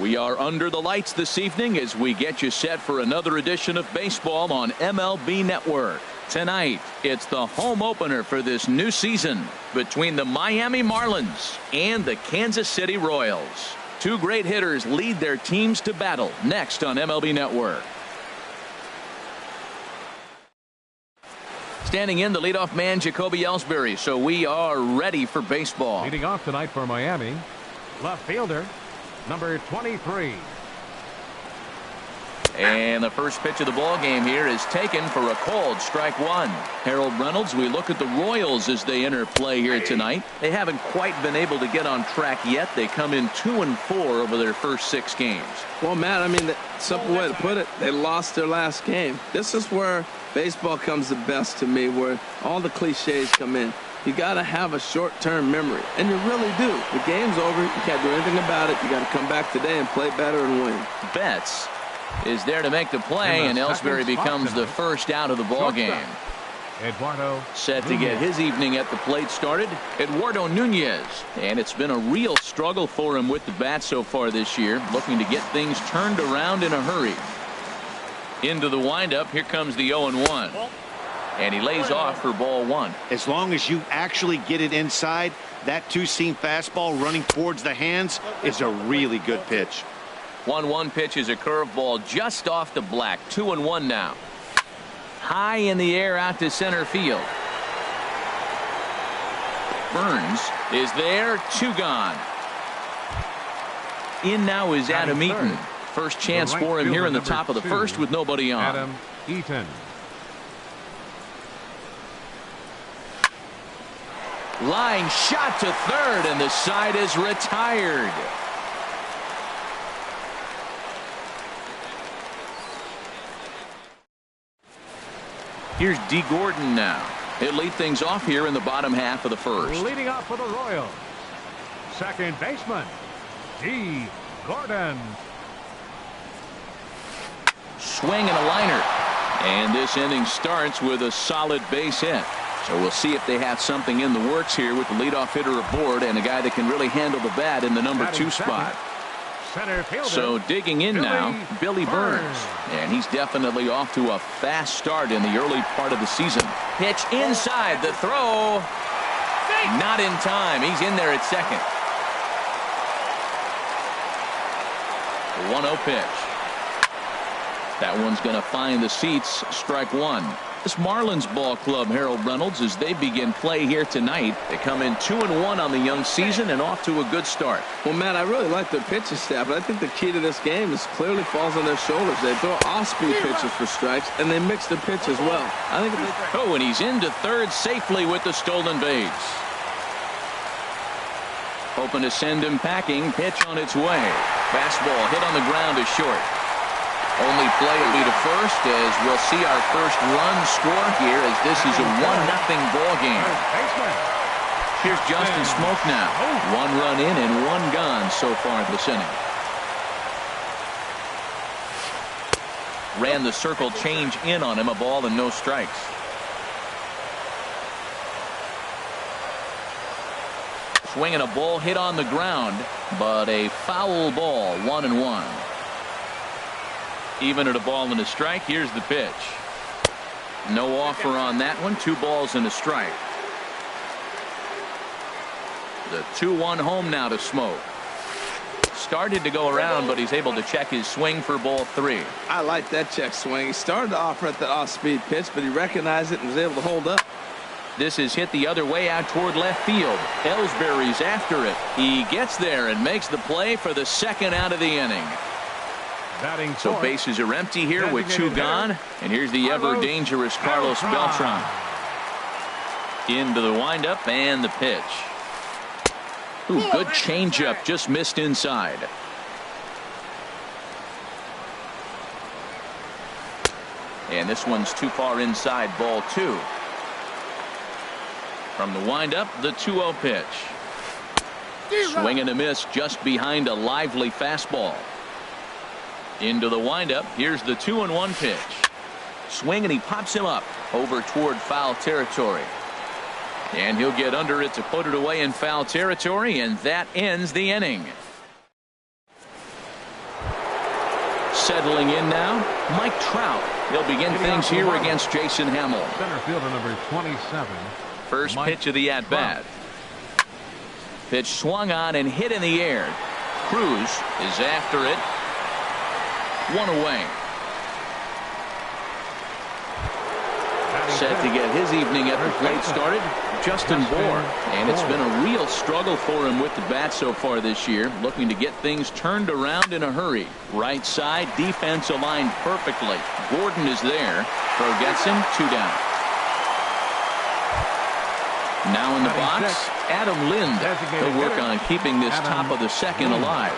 We are under the lights this evening as we get you set for another edition of baseball on MLB Network. Tonight, it's the home opener for this new season between the Miami Marlins and the Kansas City Royals. Two great hitters lead their teams to battle next on MLB Network. Standing in, the leadoff man, Jacoby Ellsbury. So we are ready for baseball. Leading off tonight for Miami, left fielder, number 23. And the first pitch of the ball game here is taken for a called strike one. Harold Reynolds, we look at the Royals as they enter play here tonight. They haven't quite been able to get on track yet. They come in 2-4 over their first 6 games. Well, Matt, I mean, the simple way to put it, they lost their last game. This is where baseball comes the best to me, where all the cliches come in. You got to have a short-term memory, and you really do. The game's over. You can't do anything about it. You got to come back today and play better and win. Betts is there to make the play, and Ellsbury becomes the first out of the ball game. Eduardo set to get his evening at the plate started, Eduardo Nunez. And it's been a real struggle for him with the bat so far this year, looking to get things turned around in a hurry. Into the windup, here comes the 0-1. And he lays off for ball 1. As long as you actually get it inside, that two-seam fastball running towards the hands is a really good pitch. 1-1 pitch is a curveball just off the black. 2-1 now. High in the air out to center field. Burns is there. 2 gone. In now is Adam Eaton. First chance for him here in the top of the first with nobody on. Adam Eaton. Line shot to third, and the side is retired. Here's D. Gordon now. He'll lead things off here in the bottom half of the first. Leading off for the Royals, second baseman, D. Gordon. Swing and a liner. And this inning starts with a solid base hit. So we'll see if they have something in the works here with the leadoff hitter aboard and a guy that can really handle the bat in the number 2 spot. So digging in now, Billy Burns. And he's definitely off to a fast start in the early part of the season. Pitch inside, the throw. Not in time. He's in there at second. 1-0 pitch. That one's going to find the seats. Strike 1. This Marlins ball club, Harold Reynolds, as they begin play here tonight. They come in 2-1 on the young season and off to a good start. Well, Matt, I really like their pitching staff, but I think the key to this game is clearly falls on their shoulders. They throw off-speed pitches for strikes, and they mix their pitch as well. I think. Oh, and he's into third safely with the stolen base. Hoping to send him packing. Pitch on its way. Fastball hit on the ground is short. Only play will be to first as we'll see our first run score here as this is a 1-0 ball game. Here's Justin Smoke now. 1 run in and 1 gone so far this inning. Ran the circle change in on him, a ball and no strikes. Swinging a ball hit on the ground, but a foul ball. 1-1. Even at a ball and a strike. Here's the pitch. No offer on that one. 2 balls and a strike. The 2-1 home now to Smoke. Started to go around, but he's able to check his swing for ball 3. I like that check swing. He started to offer at the off-speed pitch, but he recognized it and was able to hold up. This is hit the other way out toward left field. Ellsbury's after it. He gets there and makes the play for the second out of the inning. So bases are empty here with 2 gone. And here's the ever-dangerous Carlos Beltran. Into the windup and the pitch. Ooh, good changeup, just missed inside. And this one's too far inside, ball 2. From the windup, the 2-0 pitch. Swing and a miss just behind a lively fastball. Into the windup. Here's the 2-1 pitch. Swing and he pops him up over toward foul territory. And he'll get under it to put it away in foul territory, and that ends the inning. Settling in now, Mike Trout. He'll begin things here against Jason Hamill. Center fielder number 27. First Mike pitch of the at-bat. Pitch swung on and hit in the air. Cruz is after it. One away. Set to get his evening at the plate started, Justin Bour. And it's been a real struggle for him with the bat so far this year, looking to get things turned around in a hurry. Right side, defense aligned perfectly. Gordon is there. Throw gets him, 2 down. Now in the box, Adam Lind. He'll work on keeping this top of the second alive.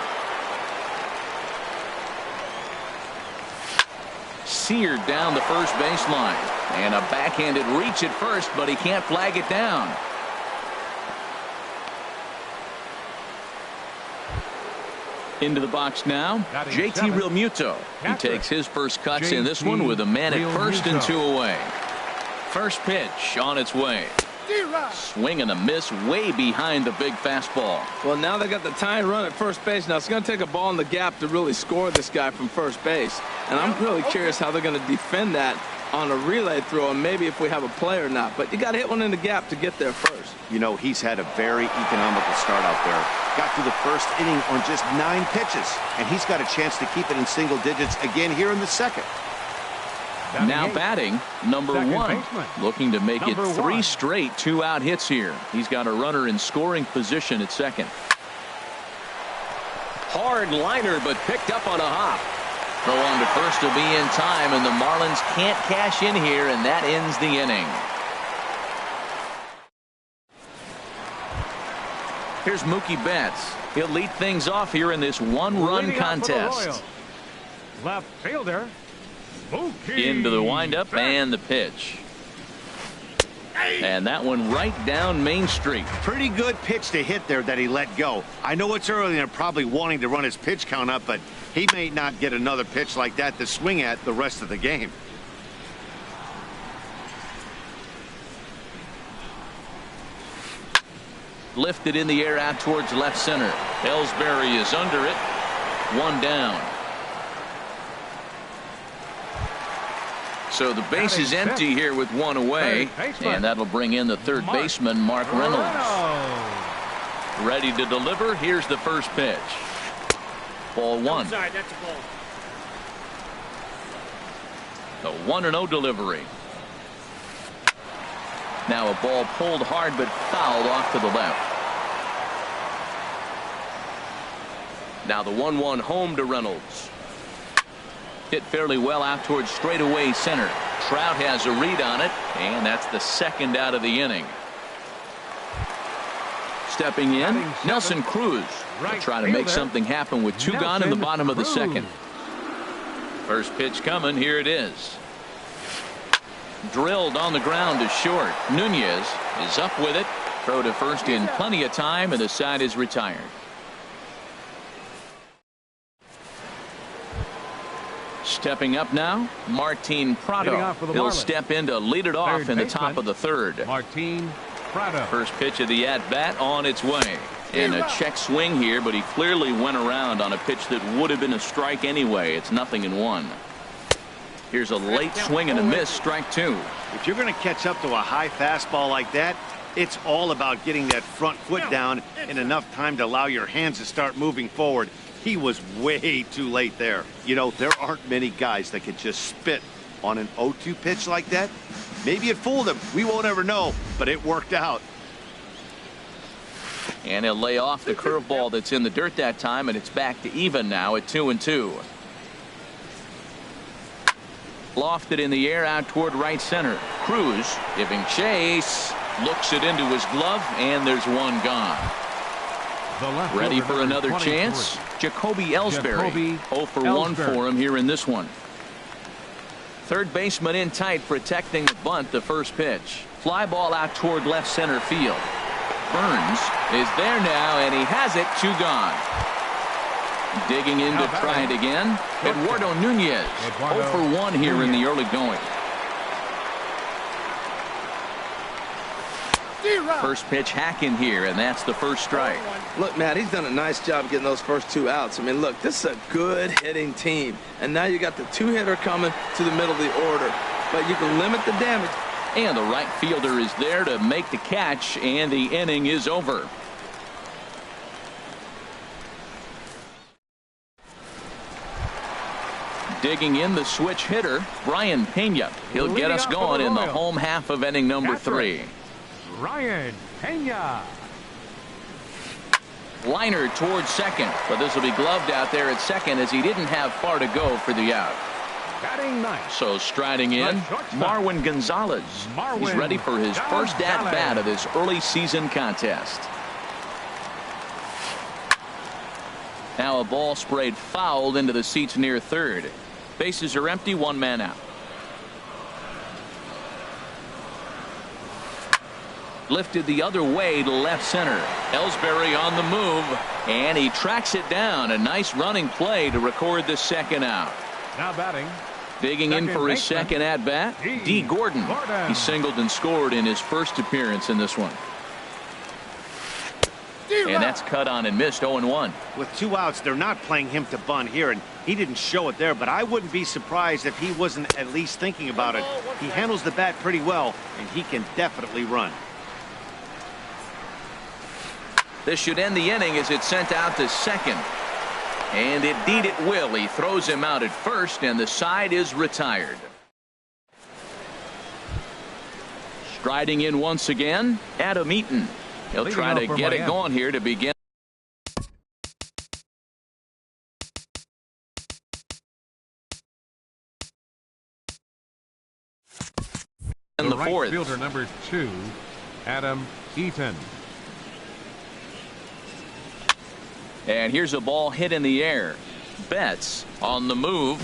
Seared down the first baseline. And a backhanded reach at first, but he can't flag it down. Into the box now, JT Realmuto. He takes his first cuts in this one with a man at first and 2 away. First pitch on its way. Swing and a miss way behind the big fastball. Well, now they got the tying run at first base. Now it's going to take a ball in the gap to really score this guy from first base. And I'm really curious how they're going to defend that on a relay throw, and maybe if we have a play or not. But you got to hit one in the gap to get there first. You know, he's had a very economical start out there. Got through the first inning on just 9 pitches, and he's got a chance to keep it in single digits again here in the second. Now batting, number 1, looking to make it 3 straight 2-out hits here. He's got a runner in scoring position at second. Hard liner, but picked up on a hop. Throw on to first will be in time, and the Marlins can't cash in here, and that ends the inning. Here's Mookie Betts. He'll lead things off here in this 1-run contest. Left fielder. Into the windup and the pitch. And that one right down Main Street. Pretty good pitch to hit there that he let go. I know it's early and they're probably wanting to run his pitch count up, but he may not get another pitch like that to swing at the rest of the game. Lifted in the air out towards left center. Ellsbury is under it. 1 down. So the base is empty here with 1 away, and that'll bring in the third baseman, Mark Reynolds. Ready to deliver. Here's the first pitch. Ball 1. Sorry, that's a ball. The 1-0 delivery. Now a ball pulled hard but fouled off to the left. Now the 1-1 home to Reynolds. Hit fairly well out towards straightaway center. Trout has a read on it, and that's the second out of the inning. Stepping in, Nelson Cruz. Will try to make something happen with 2 gone in the bottom of the second. First pitch coming. Here it is. Drilled on the ground to short. Nunez is up with it. Throw to first in plenty of time, and the side is retired. Stepping up now, Martin Prado. He'll step in to lead it off in the top of the third. Martin Prado. First pitch of the at-bat on its way. And a check swing here, but he clearly went around on a pitch that would have been a strike anyway. It's 0-1. Here's a late swing and a miss, strike 2. If you're going to catch up to a high fastball like that, it's all about getting that front foot down in enough time to allow your hands to start moving forward. He was way too late there. You know, there aren't many guys that can just spit on an 0-2 pitch like that. Maybe it fooled him. We won't ever know, but it worked out. And he'll lay off the curveball that's in the dirt that time, and it's back to even now at 2-2. Lofted in the air out toward right center. Cruz giving chase. Looks it into his glove, and there's 1 gone. Ready for another chance? Jacoby Ellsbury. 0 for 1 for him here in this one. Third baseman in tight, protecting the bunt. The first pitch. Fly ball out toward left center field. Burns is there now, and he has it. 2 gone. Digging in to try it again. Eduardo Nunez. 0 for 1 here in the early going. First pitch hacking here, and that's the first strike. Look, Matt, he's done a nice job getting those first 2 outs. I mean, look, this is a good hitting team. And now you got the 2-hitter coming to the middle of the order. But you can limit the damage. And the right fielder is there to make the catch, and the inning is over. Digging in the switch hitter, Brian Pena. He'll get us going in the home half of inning number 3. Brian Pena. Liner towards second, but this will be gloved out there at second as he didn't have far to go for the out. Batting ninth. So striding in, Marwin Gonzalez. He's ready for his first at-bat of this early season contest. Now a ball sprayed fouled into the seats near third. Bases are empty, 1 man out. Lifted the other way to left center. Ellsbury on the move, and he tracks it down. A nice running play to record the second out. Now batting. Digging in for his second at-bat, D. Gordon. He singled and scored in his first appearance in this one. And that's cut on and missed, 0-1. With 2 outs, they're not playing him to bunt here, and he didn't show it there, but I wouldn't be surprised if he wasn't at least thinking about it. He handles the bat pretty well, and he can definitely run. This should end the inning as it's sent out to second. And indeed it will. He throws him out at first, and the side is retired. Striding in once again, Adam Eaton. He'll try to get it going here to begin. In the fourth. Right fielder number 2, Adam Eaton. And here's a ball hit in the air. Betts on the move,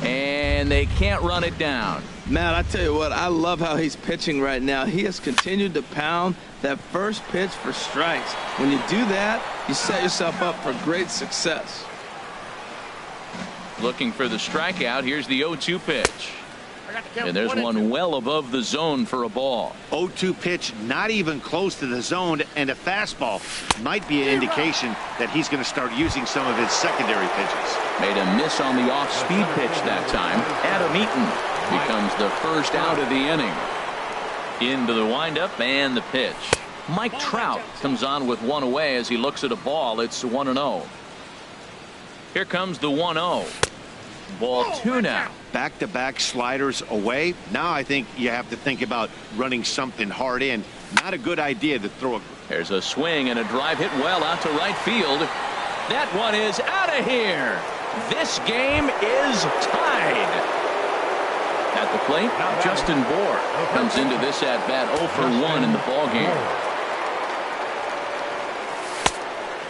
and they can't run it down. Matt, I tell you what, I love how he's pitching right now. He has continued to pound that first pitch for strikes. When you do that, you set yourself up for great success. Looking for the strikeout. Here's the 0-2 pitch. And there's one well above the zone for a ball. 0-2 pitch, not even close to the zone, and a fastball might be an indication that he's going to start using some of his secondary pitches. Made a miss on the off-speed pitch that time. Adam Eaton becomes the first out of the inning. Into the windup and the pitch. Mike Trout comes on with 1 away as he looks at a ball. It's 1-0. Here comes the 1-0. Ball 2 now. Back-to-back sliders away. Now I think you have to think about running something hard in. Not a good idea to throw a... There's a swing and a drive hit well out to right field. That one is out of here. This game is tied. At the plate, Justin Bohr comes into this at-bat 0 for 1 in the ballgame.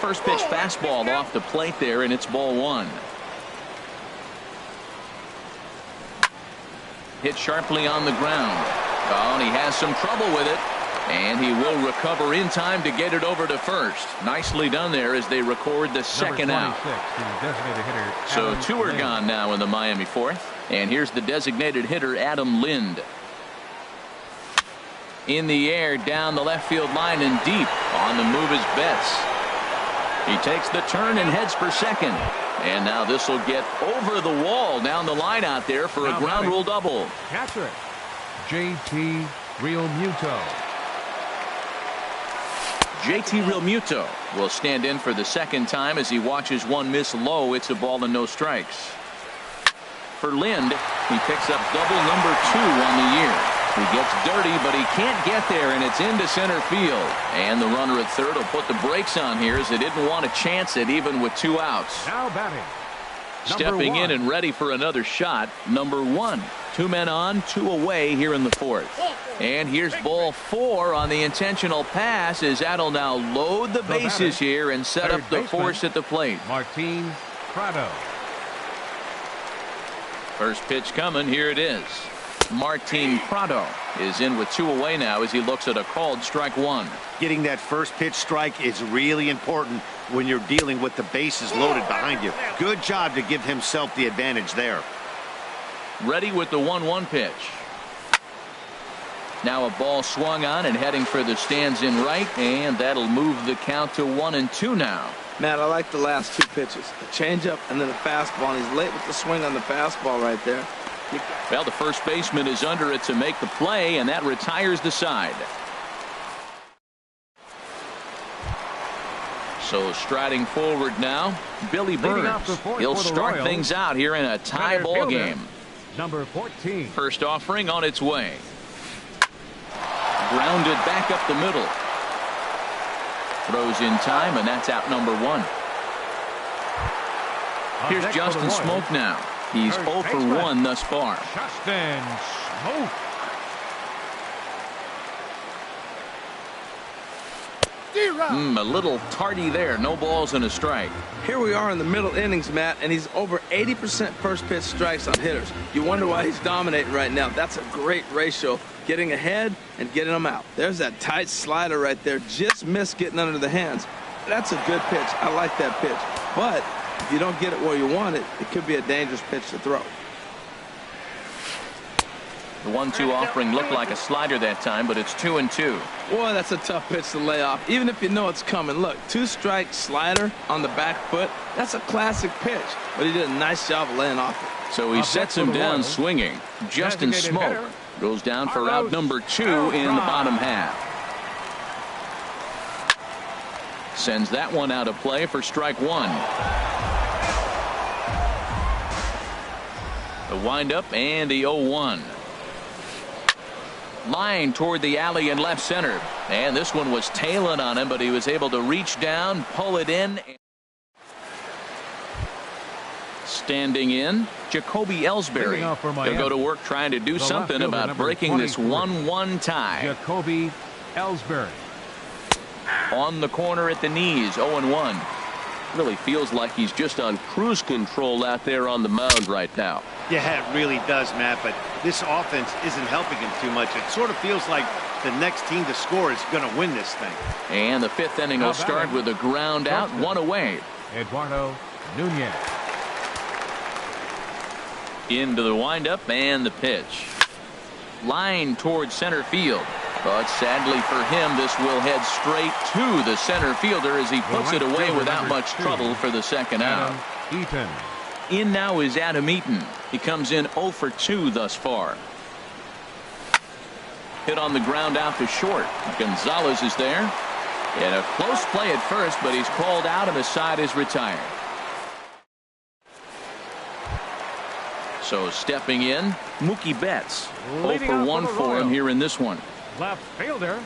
First pitch fastball off the plate there, and it's ball 1. Hit sharply on the ground. Oh, and he has some trouble with it. And he will recover in time to get it over to first. Nicely done there as they record the second out. So 2 are gone now in the Miami fourth. And here's the designated hitter, Adam Lind. In the air, down the left field line and deep. On the move is Betts. He takes the turn and heads for second. And now this will get over the wall down the line out there for a ground rule double. Catcher, JT Realmuto. JT Realmuto will stand in for the second time as he watches one miss low. It's a ball and no strikes. For Lind, he picks up double number 2 on the year. He gets dirty, but he can't get there, and it's into center field. And the runner at third will put the brakes on here as they didn't want to chance it even with 2 outs. Now batting. Stepping in and ready for another shot, number 1. 2 men on, 2 away here in the fourth. And here's ball 4 on the intentional pass as that'll now load the bases here and set up the force at the plate. Martin Prado. First pitch coming. Here it is. Martin Prado is in with 2 away now as he looks at a called strike 1. Getting that first pitch strike is really important when you're dealing with the bases loaded behind you. Good job to give himself the advantage there. Ready with the 1-1 pitch. Now a ball swung on and heading for the stands in right, and that'll move the count to 1-2 now. Matt, I like the last two pitches. The changeup and then the fastball. And he's late with the swing on the fastball right there. Well, the first baseman is under it to make the play, and that retires the side. So striding forward now, Billy Burns. He'll start things out here in a tie ball game. Number 14. First offering on its way. Grounded back up the middle. Throws in time, and that's out number 1. Here's Justin Smoke now. He's 0 for 1 thus far. Justin Smoke. A little tardy there. No balls and a strike. Here we are in the middle innings, Matt, and he's over 80% first pitch strikes on hitters. You wonder why he's dominating right now. That's a great ratio, getting ahead and getting them out. There's that tight slider right there. Just missed getting under the hands. That's a good pitch. I like that pitch. But if you don't get it where you want it, it could be a dangerous pitch to throw. The 1-2 offering looked like a slider that time, but it's 2-2. Boy, that's a tough pitch to lay off, even if you know it's coming. Look, 2-strike slider on the back foot. That's a classic pitch, but he did a nice job of laying off it. So he sets him down swinging. Justin Smoke goes down for out number 2 in the bottom half. Sends that one out of play for strike 1. The windup and the 0-1. Line toward the alley in left center, and this one was tailing on him, but he was able to reach down, pull it in. Standing in, Jacoby Ellsbury. He'll go to work trying to do something about breaking this 1-1 tie. Jacoby Ellsbury. On the corner at the knees, 0-1. Really feels like he's just on cruise control out there on the mound right now. Yeah, it really does, Matt, but this offense isn't helping him too much. It sort of feels like the next team to score is going to win this thing. And the 5th inning will start with a ground out, 1 away. Eduardo Nunez. Into the windup and the pitch. Line towards center field. But sadly for him, this will head straight to the center fielder as he puts it away without much trouble for the second out. Eaton. In now is Adam Eaton. He comes in 0 for 2 thus far. Hit on the ground out to short. Gonzalez is there. And a close play at first, but he's called out and the side is retired. So stepping in, Mookie Betts. 0 for 1 for him here in this one. Left fielder,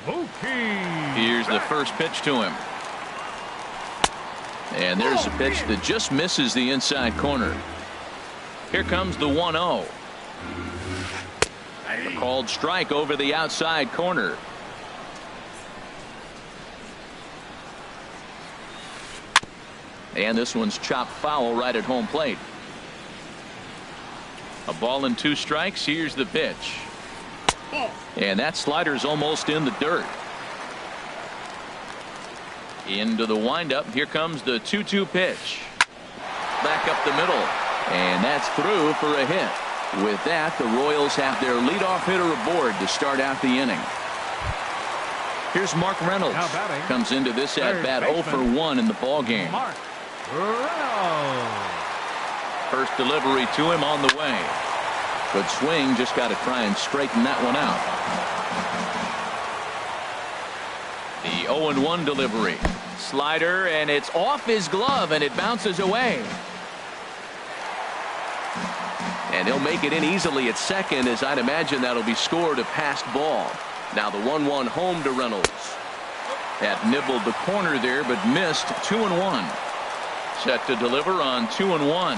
Mookie. Here's the first pitch to him. And there's a pitch that just misses the inside corner. Here comes the 1-0. A called strike over the outside corner. And this one's chopped foul right at home plate. A ball and 2 strikes. Here's the pitch. And that slider's almost in the dirt. Into the windup. Here comes the 2-2 pitch. Back up the middle. And that's through for a hit. With that, the Royals have their leadoff hitter aboard to start out the inning. Here's Mark Reynolds. Comes into this at bat 0 for 1 in the ball game. Mark Reynolds. First delivery to him on the way. Good swing, just got to try and straighten that one out. The 0-1 delivery. Slider, and it's off his glove, and it bounces away. And he'll make it in easily at second, as I'd imagine that'll be scored a passed ball. Now the 1-1 home to Reynolds. That nibbled the corner there, but missed. 2-1. Set to deliver on 2-1.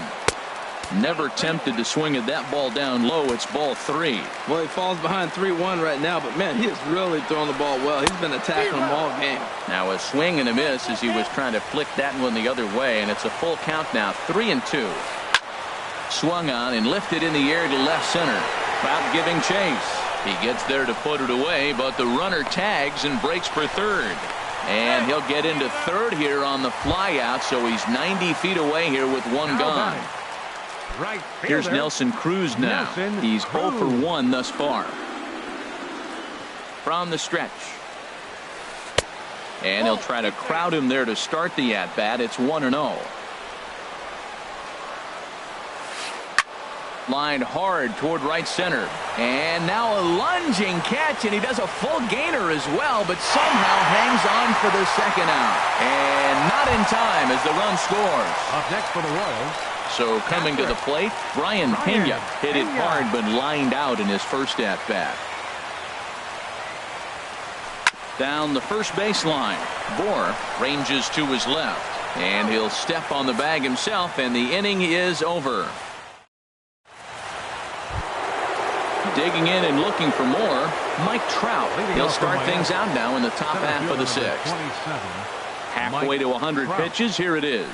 Never tempted to swing at that ball down low. It's ball 3. Well, he falls behind 3-1 right now, but man, he is really throwing the ball well. He's been attacking them all game. Now a swing and a miss as he was trying to flick that one the other way, and it's a full count now. 3-2. Swung on and lifted in the air to left center. Trout giving chase. He gets there to put it away, but the runner tags and breaks for third. And he'll get into third here on the fly out, so he's 90 feet away here with one gone. Right Here's Nelson Cruz now. He's 0 for 1 thus far. from the stretch. And he'll try to crowd him there to start the at-bat. It's 1-0. Lined hard toward right center. And now a lunging catch, and he does a full gainer as well, but somehow hangs on for the second out. And not in time as the run scores. Up next for the Royals. So coming to the plate, Brian Pena hit it hard but lined out in his first at-bat. Down the first baseline, Bohr ranges to his left, and he'll step on the bag himself, and the inning is over. Digging in and looking for more, Mike Trout. He'll start things out now in the top half of the sixth. Halfway to 100 pitches, here it is.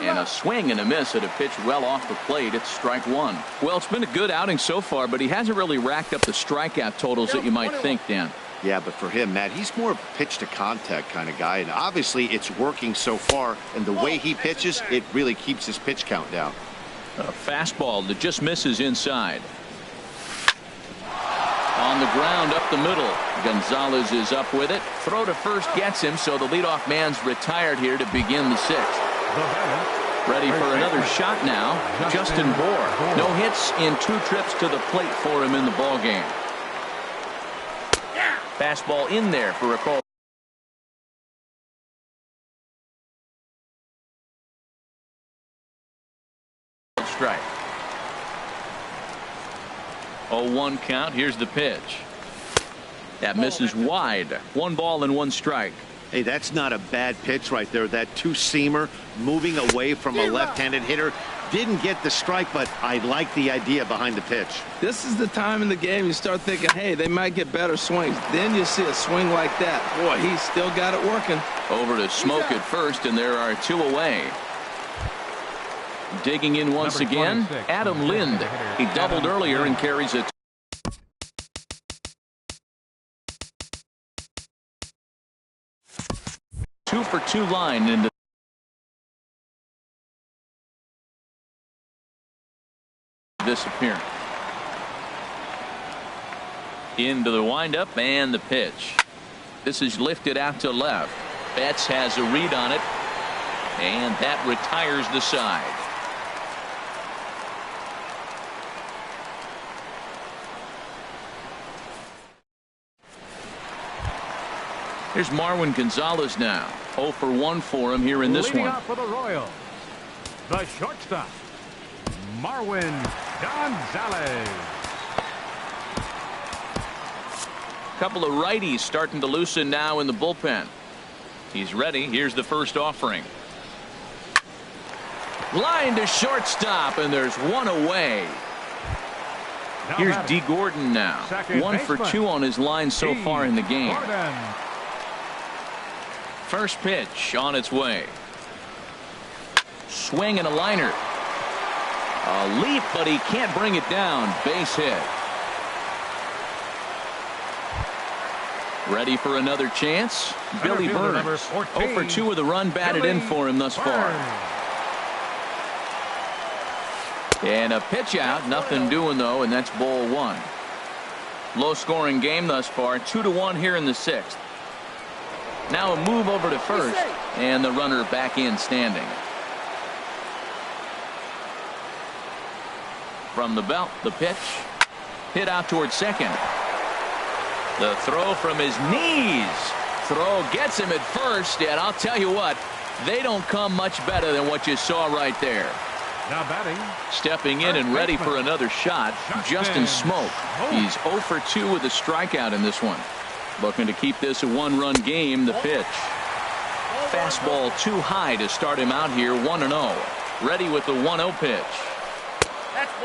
And a swing and a miss at a pitch well off the plate. It's strike one. Well, it's been a good outing so far, but he hasn't really racked up the strikeout totals that you might think, Dan. Yeah, but for him, Matt, he's more of a pitch-to-contact kind of guy, and obviously it's working so far, and the way he pitches, it really keeps his pitch count down. A fastball that just misses inside. On the ground up the middle. Gonzalez is up with it. Throw to first gets him, so the leadoff man's retired here to begin the sixth. Ready for another shot now. Justin Bohr. No hits in 2 trips to the plate for him in the ballgame. Fastball in there for a call. Strike. 0-1 count. Here's the pitch. That misses wide. 1 ball and 1 strike. Hey, that's not a bad pitch right there. That two-seamer moving away from a left-handed hitter. Didn't get the strike, but I like the idea behind the pitch. This is the time in the game you start thinking, hey, they might get better swings. Then you see a swing like that. Boy, he's still got it working. Over to Smoke at first, and there are 2 away. Digging in once again, Adam Lind. He doubled earlier and carries it. Two for 2 line into disappearance. Into the windup and the pitch. This is lifted out to left. Betts has a read on it, and that retires the side. Here's Marwin Gonzalez now. 0 for 1 for him here in this Leading one. off for the Royals, the shortstop, Marwin Gonzalez. Couple of righties starting to loosen now in the bullpen. He's ready. Here's the first offering. Line to shortstop, and there's 1 away. Here's D. Gordon now. 1 for 2 on his line so far in the game. First pitch on its way. Swing and a liner. A leap, but he can't bring it down. Base hit. Ready for another chance? Billy Burns. 0 for 2 with a run batted in for him thus far. And a pitch out. Nothing doing, though, and that's ball 1. Low-scoring game thus far. 2-1 here in the 6th. Now a move over to first, and the runner back in standing. From the belt, the pitch. Hit out towards second. The throw from his knees. Throw gets him at first, and I'll tell you what, they don't come much better than what you saw right there. Now batting. Stepping in and ready for another shot, Justin Smoke. He's 0 for 2 with a strikeout in this one. Looking to keep this a 1-run game. The pitch. Fastball too high to start him out here. 1-0. Ready with the 1-0 pitch.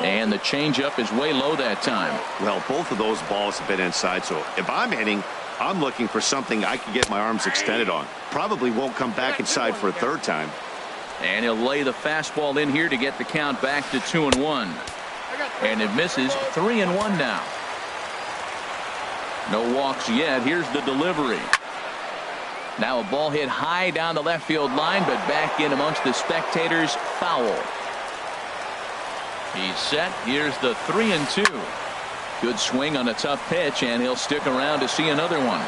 And the changeup is way low that time. Well, both of those balls have been inside, so if I'm hitting, I'm looking for something I can get my arms extended on. Probably won't come back inside for a 3rd time. And he'll lay the fastball in here to get the count back to 2-1. And it misses. 3-1 now. No walks yet. Here's the delivery. Now a ball hit high down the left field line, but back in amongst the spectators. Foul. He's set. Here's the 3-2. Good swing on a tough pitch, and he'll stick around to see another one.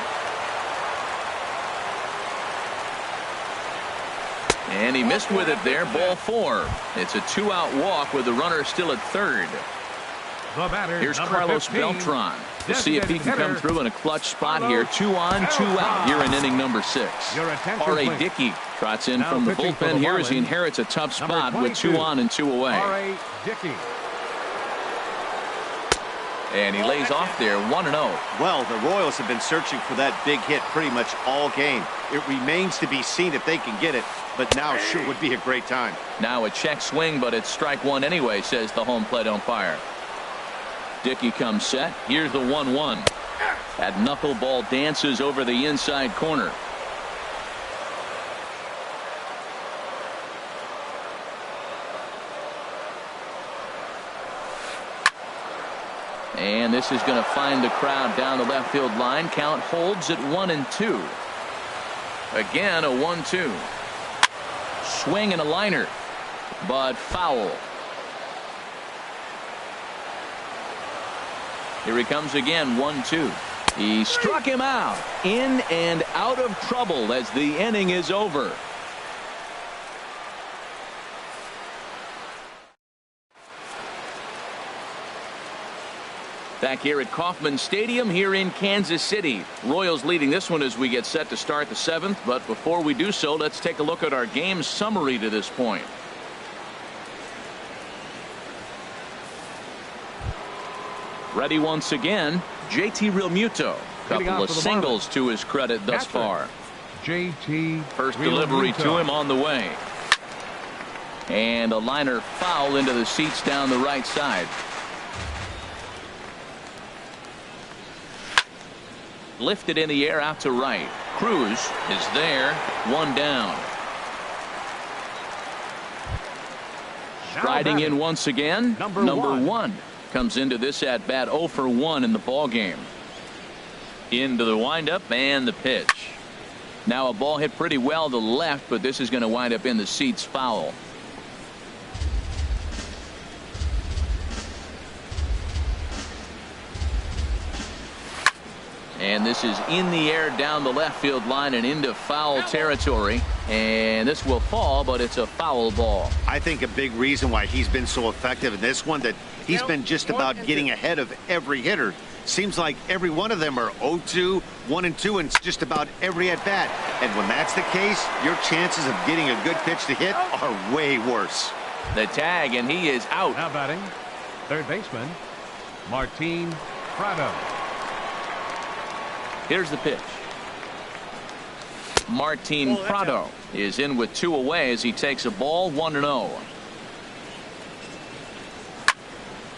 And he missed with it there. Ball 4. It's a 2-out walk with the runner still at third. Here's Carlos 15, Beltran to see if he can come through in a clutch spot here. 2 on, 2 out here in inning number 6. R.A. Dickey trots in from the bullpen here as he inherits a tough spot with 2 on and 2 away. R.A. Dickey. And he lays off there 1-0. Well, the Royals have been searching for that big hit pretty much all game. It remains to be seen if they can get it, but now sure would be a great time. Now a check swing, but it's strike 1 anyway, says the home plate umpire. Dickey comes set. Here's the 1-1. That knuckleball dances over the inside corner. And this is going to find the crowd down the left field line. Count holds at 1-2. Again, a 1-2. Swing and a liner, but foul. Here he comes again, 1-2. He struck him out. In and out of trouble as the inning is over. Back here at Kauffman Stadium here in Kansas City. Royals leading this one as we get set to start the 7th. But before we do so, let's take a look at our game summary to this point. Ready once again, JT Realmuto. Couple of singles to his credit thus far. JT First delivery to him on the way. And a liner foul into the seats down the right side. Lifted in the air out to right. Cruz is there. 1 down. Striding in once again. Number 1 comes into this at bat 0 for 1 in the ball game. Into the windup and the pitch. Now a ball hit pretty well to the left, but this is going to wind up in the seats foul. And this is in the air down the left field line and into foul territory. And this will fall, but it's a foul ball. I think a big reason why he's been so effective in this one, that he's been just about getting ahead of every hitter. Seems like every one of them are 0-2, 1-2, and just about every at bat. And when that's the case, your chances of getting a good pitch to hit are way worse. The tag, and he is out. Now batting, third baseman, Martin Prado. Here's the pitch. Martin Prado is in with 2 away as he takes a ball 1-0.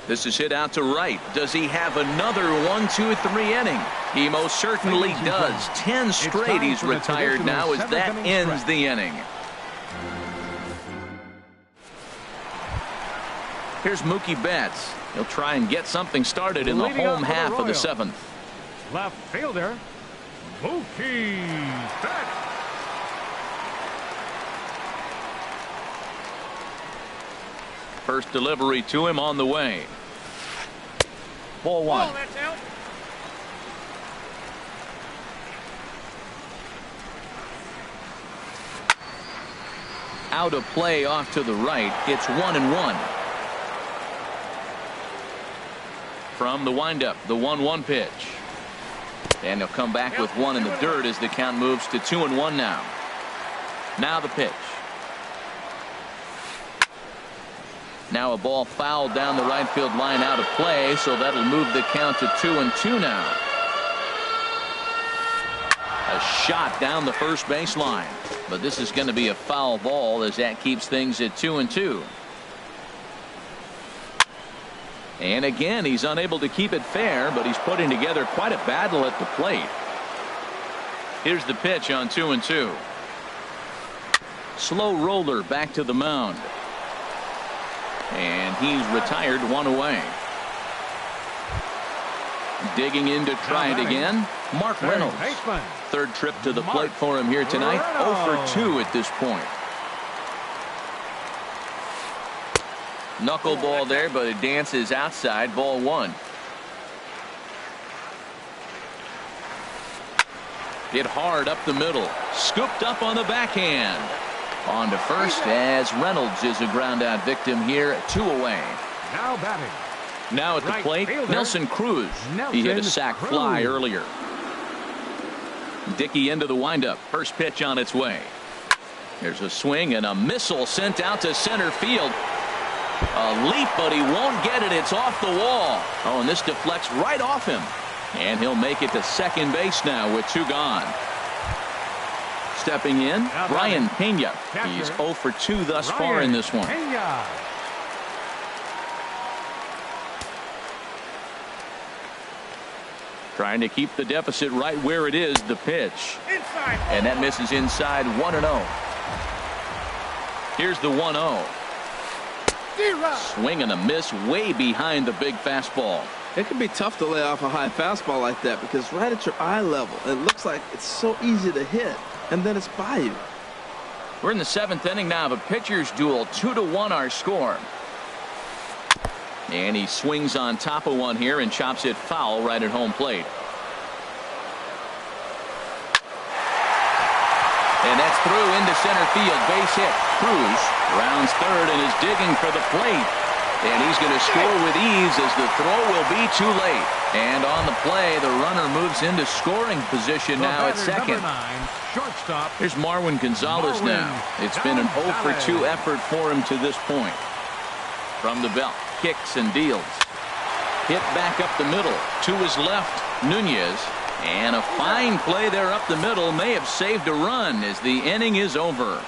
This is hit out to right. Does he have another 1-2-3 inning? He most certainly does. 10 straight he's retired now as that ends the inning. Here's Mookie Betts. He'll try and get something started in the home half of the 7th. Left fielder, Mookie Betts. First delivery to him on the way. Ball 1. Out of play off to the right. It's 1-1. From the windup, the 1-1 pitch. And he'll come back with 1 in the dirt as the count moves to 2-1 now. Now the pitch. Now a ball fouled down the right field line out of play, so that'll move the count to 2-2 now. A shot down the first baseline, but this is going to be a foul ball as that keeps things at 2-2. And again, he's unable to keep it fair, but he's putting together quite a battle at the plate. Here's the pitch on 2-2. Slow roller back to the mound. And he's retired 1 away. Digging in to try it again, Mark Reynolds. Third trip to the plate for him here tonight. 0 for 2 at this point. Knuckleball there, but it dances outside. Ball 1. Hit hard up the middle. Scooped up on the backhand. On to first as Reynolds is a ground out victim here. 2 away. Now batting. Now at the Right plate, fielder, Nelson Cruz. He hit a sac Cruz. fly earlier. Dickey into the windup. First pitch on its way. There's a swing and a missile sent out to center field. A leap, but he won't get it. It's off the wall. Oh, and this deflects right off him. And he'll make it to second base now with 2 gone. Stepping in, Brian Pena. He's 0 for 2 thus far in this one. Pena. Trying to keep the deficit right where it is, the pitch. Inside. And that misses inside 1-0. Here's the 1-0. Swing and a miss way behind the big fastball. It can be tough to lay off a high fastball like that because right at your eye level, it looks like it's so easy to hit, and then it's by you. We're in the 7th inning now of a pitcher's duel. 2-1 our score. And he swings on top of one here and chops it foul right at home plate. And that's through into center field. Base hit. Cruz rounds third and is digging for the plate. And he's going to score with ease as the throw will be too late. And on the play, the runner moves into scoring position now at second. Number 9, shortstop. Here's Marwin Gonzalez now. It's been an 0 for 2 effort for him to this point. From the belt, kicks and deals. Hit back up the middle. To his left, Nunez. And a fine play there up the middle may have saved a run as the inning is over.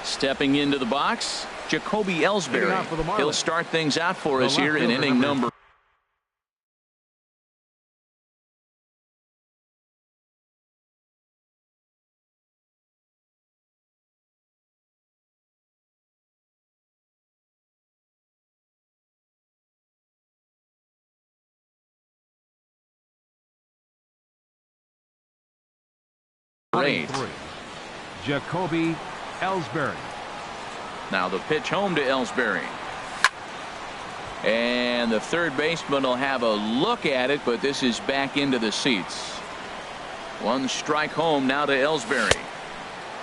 Stepping into the box, Jacoby Ellsbury. He'll start things out for us here in inning number. Great. Jacoby Ellsbury. Now the pitch home to Ellsbury. And the third baseman will have a look at it, but this is back into the seats. 1 strike home now to Ellsbury.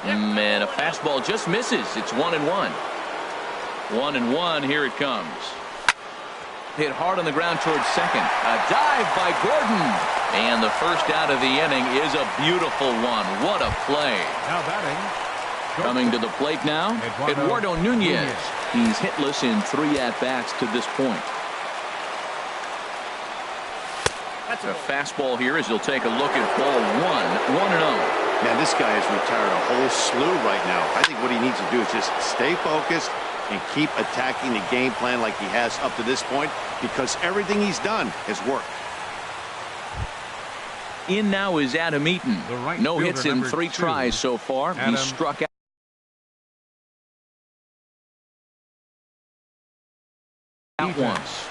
And a fastball just misses. It's 1-1. 1-1. Here it comes. Hit hard on the ground towards second. A dive by Gordon. And the first out of the inning is a beautiful one. What a play. Now batting. Coming to the plate now, Eduardo Nunez. He's hitless in 3 at-bats to this point. That's a fastball here as he'll take a look at ball 1. 1-0. Man, this guy has retired a whole slew right now. I think what he needs to do is just stay focused and keep attacking the game plan like he has up to this point, because everything he's done has worked. In now is Adam Eaton. Right no hits in 3 2, tries so far. He struck out once.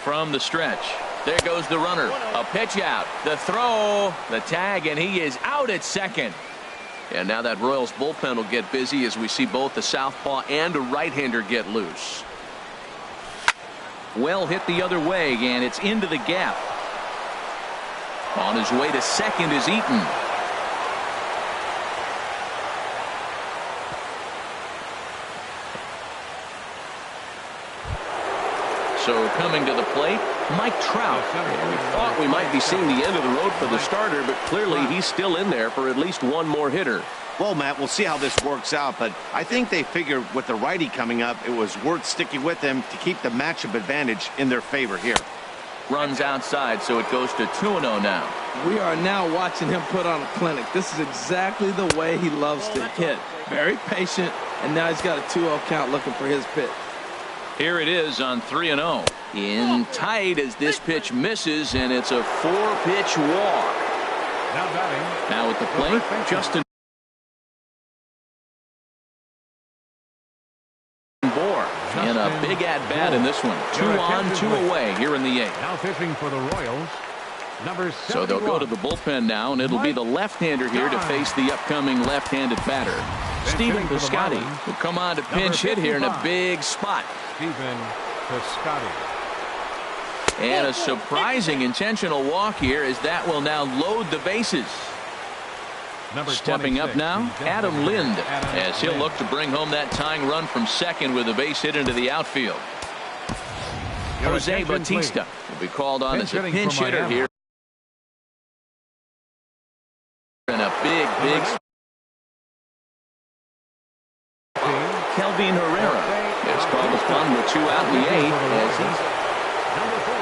From the stretch. There goes the runner. A pitch out. The throw. The tag, and he is out at second. And now that Royals bullpen will get busy as we see both the southpaw and a right-hander get loose. Well hit the other way, and it's into the gap. On his way to second is Eaton. So coming to the plate, Mike Trout. We thought we might be seeing the end of the road for the starter, but clearly he's still in there for at least one more hitter. Well, Matt, we'll see how this works out, but I think they figured with the righty coming up, it was worth sticking with him to keep the matchup advantage in their favor here. Runs outside, so it goes to 2-0 now. We are now watching him put on a clinic. This is exactly the way he loves to hit. Very patient, and now he's got a 2-0 count looking for his pitch. Here it is on 3-0. In tight as this pitch misses, and it's a 4-pitch walk. Now batting. Now at the plate, Justin Bohr. And a big at-bat in this one. 2 on, 2 away here in the 8th. Now pitching for the Royals. Number 71. So they'll go to the bullpen now, and it'll be the left-hander here to face the upcoming left-handed batter. Stephen hitting for the Piscotty Marlins, will come on to number pinch hit here in a 55. big spot. Stephen Piscotty. And a surprising intentional walk here as that will now load the bases. Number Stepping up 26, now, the Adam Lind, Adam as he'll Lind. look to bring home that tying run from second with a base hit into the outfield. Your Jose attention, Bautista please. will be called on Pinch as a hitting pinch for hitter Miami. here. And a big Kelvin Herrera is called upon with 2 out in the 8th as he's Number 40,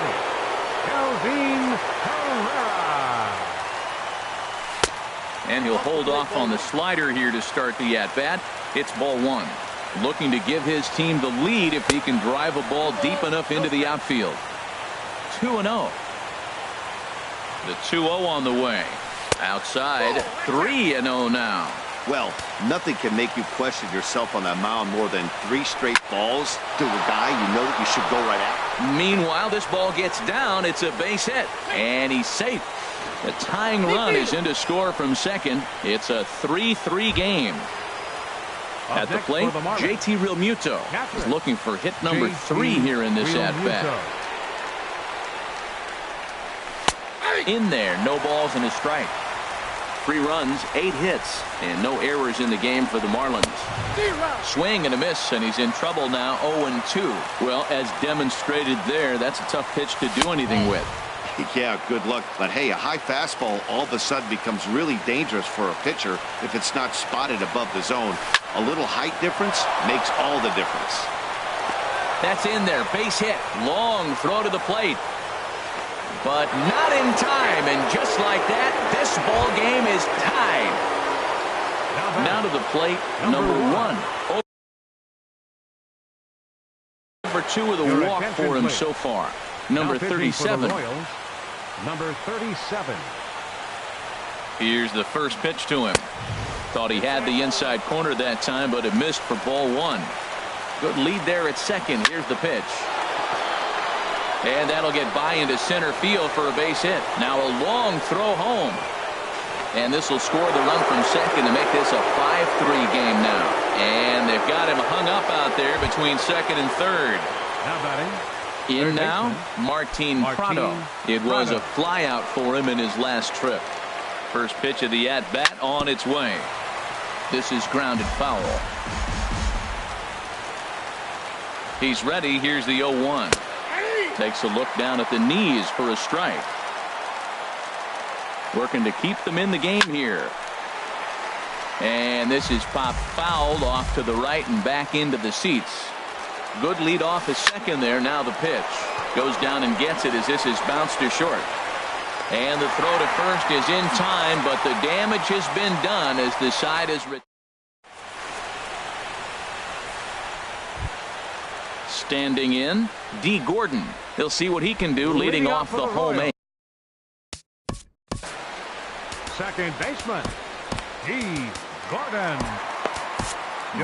Kelvin Herrera. and he'll hold off on the slider here to start the at-bat. It's ball 1. Looking to give his team the lead if he can drive a ball deep enough into the outfield. 2-0. The 2-0 on the way. Outside, 3-0 now. Well, nothing can make you question yourself on that mound more than 3 straight balls to a guy you know that you should go right at. Meanwhile, this ball gets down. It's a base hit, and he's safe. The tying run is in to score from second. It's a 3-3 game. At the plate, JT Realmuto is looking for hit number 3 here in this at-bat. In there, no balls and a strike. 3 runs, 8 hits, and no errors in the game for the Marlins. Swing and a miss, and he's in trouble now, 0-2. Well, as demonstrated there, that's a tough pitch to do anything with. Yeah, good luck. But hey, a high fastball all of a sudden becomes really dangerous for a pitcher if it's not spotted above the zone. A little height difference makes all the difference. That's in there, base hit, long throw to the plate. But not in time, and just like that, this ball game is tied. Now to the plate, number 1. Number 2 with a walk for him so far. Number 37. Number 37. Here's the first pitch to him. Thought he had the inside corner that time, but it missed for ball 1. Good lead there at second. Here's the pitch. And that'll get by into center field for a base hit. Now a long throw home. And this will score the run from second to make this a 5-3 game now. And they've got him hung up out there between second and third. Now batting. In now, Martin Prado. It was a fly out for him in his last trip. First pitch of the at-bat on its way. This is grounded foul. He's ready. Here's the 0-1. Takes a look down at the knees for a strike. Working to keep them in the game here. And this is popped fouled off to the right and back into the seats. Good lead off his second there. Now the pitch. Goes down and gets it as this is bounced to short. And the throw to first is in time, but the damage has been done as the side is standing in. D. Gordon. He'll see what he can do leading off the home eight. Second baseman, D. Gordon.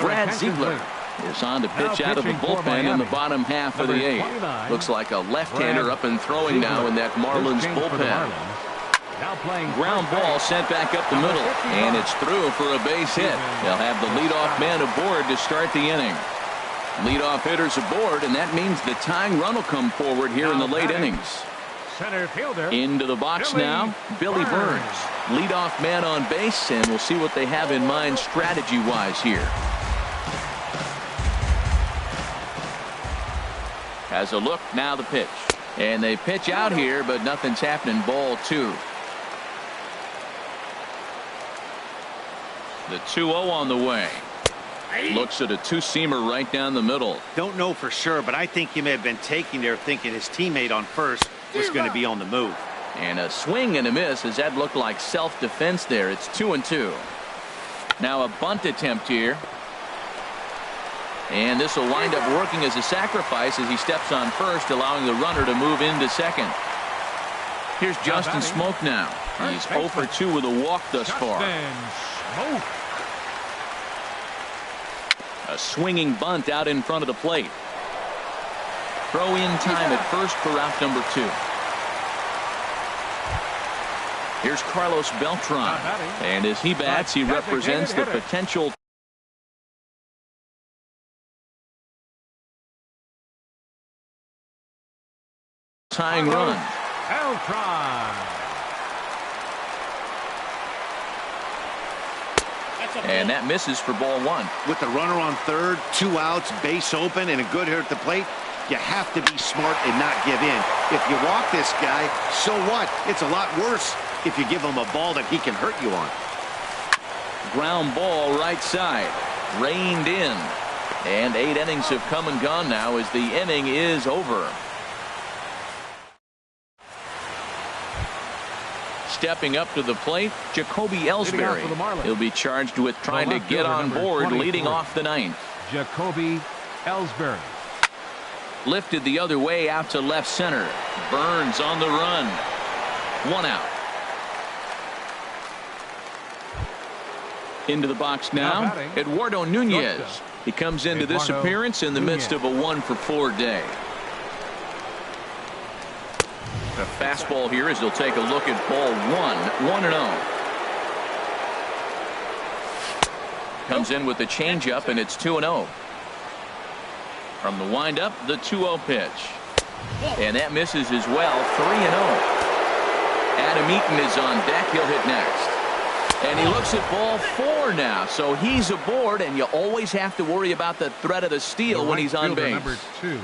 Brad Ziegler is on to pitch out of the bullpen in the bottom half of the 8th. Looks like a left-hander up and throwing now in that Marlins bullpen. Ground ball sent back up the middle, and it's through for a base hit. They'll have the leadoff man aboard to start the inning. Leadoff hitters aboard, and that means the tying run will come forward here in the late innings. Center fielder. Into the box now, Billy Burns. Leadoff man on base, and we'll see what they have in mind strategy-wise here. Has a look, now the pitch. And they pitch out here, but nothing's happening. Ball 2. The 2-0 on the way. Looks at a two-seamer right down the middle. Don't know for sure, but I think he may have been taking there thinking his teammate on first was going to be on the move. And a swing and a miss as that looked like self-defense there. It's 2-2. Now a bunt attempt here. And this will wind up working as a sacrifice as he steps on first, allowing the runner to move into second. Here's Justin Smoke now. He's 0 for 2 with a walk thus far. A swinging bunt out in front of the plate. Throw in time at first for out number 2. Here's Carlos Beltran. And as he bats, he represents the potential tying run. And that misses for ball one. With the runner on third, 2 outs, base open, and a good hitter at the plate, you have to be smart and not give in. If you walk this guy, so what? It's a lot worse if you give him a ball that he can hurt you on. Ground ball right side. Reined in. And 8 innings have come and gone now as the inning is over. Stepping up to the plate, Jacoby Ellsbury. He'll be charged with trying to get on board leading off the ninth. Jacoby Ellsbury. Lifted the other way out to left center. Burns on the run. 1 out. Into the box now, Eduardo Nunez. He comes into this appearance in the midst of a 1-for-4 day. A fastball here as he'll take a look at ball 1-0. Comes in with the changeup, and it's 2-0. From the windup, the 2-0 pitch. And that misses as well, 3-0. Adam Eaton is on deck. He'll hit next. And he looks at ball 4 now, so he's aboard, and you always have to worry about the threat of the steal when he's on base. Number 2.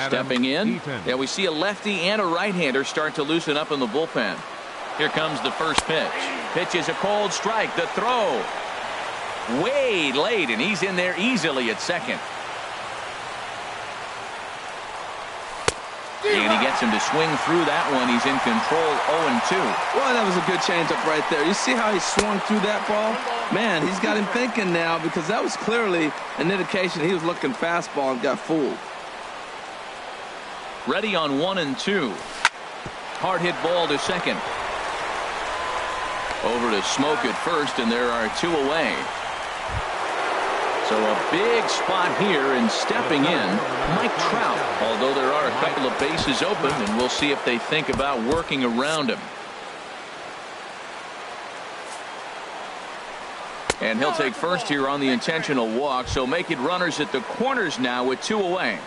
Stepping in, yeah, we see a lefty and a right-hander start to loosen up in the bullpen. Here comes the first pitch. Pitch is a cold strike. The throw. Way late, and he's in there easily at second. And he gets him to swing through that one. He's in control, 0-2. Well, that was a good changeup right there. You see how he swung through that ball? Man, he's got him thinking now, because that was clearly an indication he was looking fastball and got fooled. Ready on 1-2. Hard hit ball to second. Over to Smoke at first, and there are 2 away. So a big spot here, and stepping in, Mike Trout. Although there are a couple of bases open, and we'll see if they think about working around him. And he'll take first here on the intentional walk, so make it runners at the corners now with 2 away.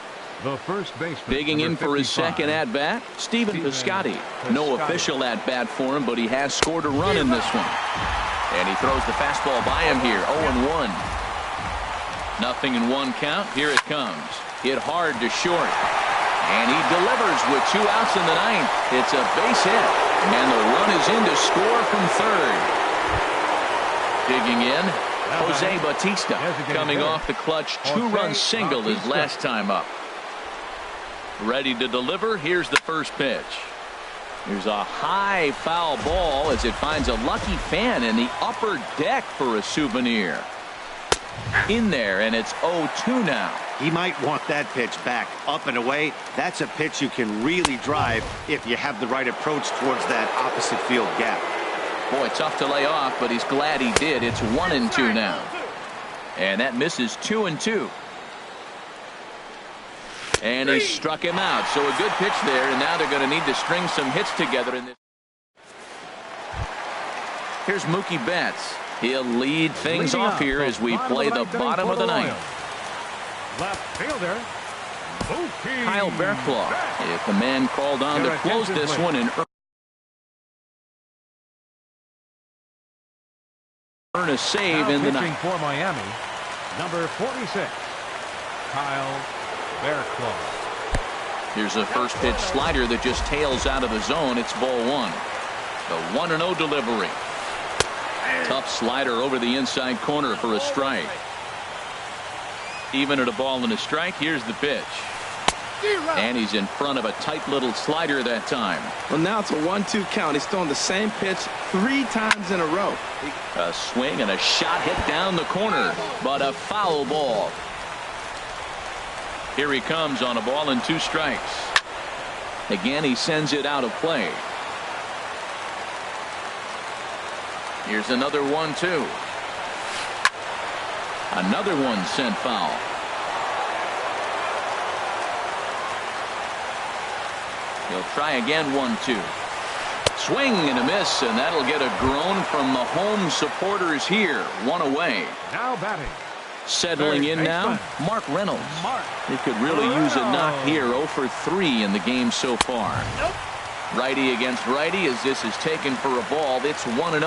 The first baseman. Digging in for his second at-bat, Stephen Piscotty. No official at-bat for him, but he has scored a run in this one. And he throws the fastball by him here, 0-1. 0-1 count. Here it comes. Hit hard to short. And he delivers with 2 outs in the ninth. It's a base hit. And the run is in to score from third. Digging in, Jose Bautista. Coming off the clutch 2-run single his last time up. Ready to deliver. Here's the first pitch. Here's a high foul ball as it finds a lucky fan in the upper deck for a souvenir. In there, and it's 0-2 now. He might want that pitch back, up and away. That's a pitch you can really drive if you have the right approach towards that opposite field gap. Boy, tough to lay off, but he's glad he did. It's 1-2 now. And that misses 2-2. And he struck him out. So a good pitch there, and now they're going to need to string some hits together in this. Here's Mookie Betts. He'll lead things off here as we play the bottom of the ninth. Left fielder, Mookie Kyle Bearclaw, if the man called on to close this one and earn a save in the ninth. For Miami, number 46, Kyle Bearclaw. Here's a first pitch slider that just tails out of the zone. It's ball 1. The 1-0 delivery. Tough slider over the inside corner for a strike. Even at a ball and a strike, here's the pitch. And he's in front of a tight little slider that time. Well, now it's a 1-2 count. He's throwing the same pitch 3 times in a row. A swing and a shot hit down the corner, but a foul ball. Here he comes on a ball and 2 strikes. Again, he sends it out of play. Here's another 1-2. Another one sent foul. He'll try again, 1-2. Swing and a miss, and that'll get a groan from the home supporters here. 1 away. Now batting, Settling in now, Mark Reynolds. He could really use a knock here. 0 for 3 in the game so far. Righty against righty as this is taken for a ball. It's 1-0.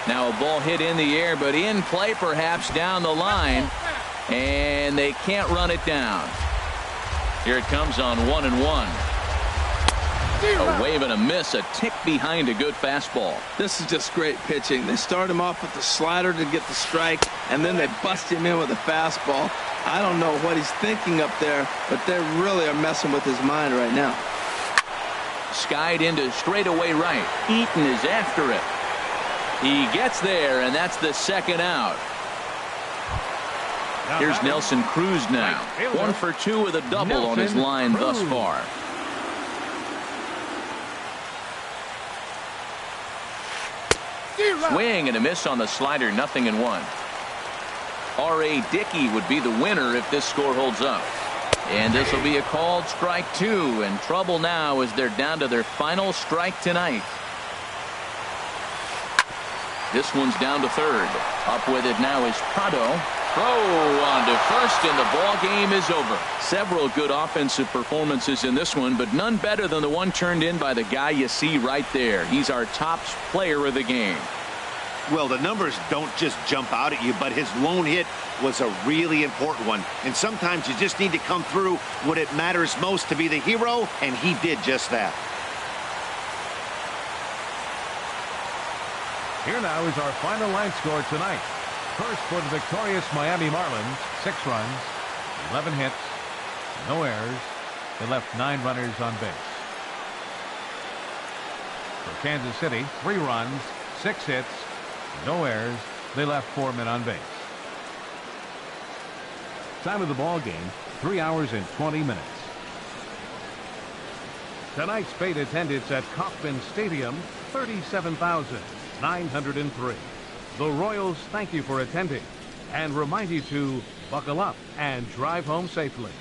Now a ball hit in the air, but in play perhaps down the line. And they can't run it down. Here it comes on 1-1. A wave and a miss, a tick behind a good fastball. This is just great pitching. They start him off with the slider to get the strike, and then they bust him in with a fastball. I don't know what he's thinking up there, but they really are messing with his mind right now. Skied into straightaway right. Eaton is after it. He gets there, and that's the second out. Here's Nelson Cruz now. 1 for 2 with a double on his line thus far. Swing and a miss on the slider. 0-1. R.A. Dickey would be the winner if this score holds up. And this will be a called strike 2. And trouble now as they're down to their final strike tonight. This one's down to third. Up with it now is Prado. Throw on to first, and the ball game is over. Several good offensive performances in this one, but none better than the one turned in by the guy you see right there. He's our top player of the game. Well, the numbers don't just jump out at you, but his lone hit was a really important one. And sometimes you just need to come through when it matters most to be the hero, and he did just that. Here now is our final line score tonight. First for the victorious Miami Marlins, 6 runs, 11 hits, no errors. They left 9 runners on base. For Kansas City, 3 runs, 6 hits, no errors. They left 4 men on base. Time of the ball game, 3 hours and 20 minutes. Tonight's paid attendance at Kauffman Stadium, 37,903. The Royals thank you for attending and remind you to buckle up and drive home safely.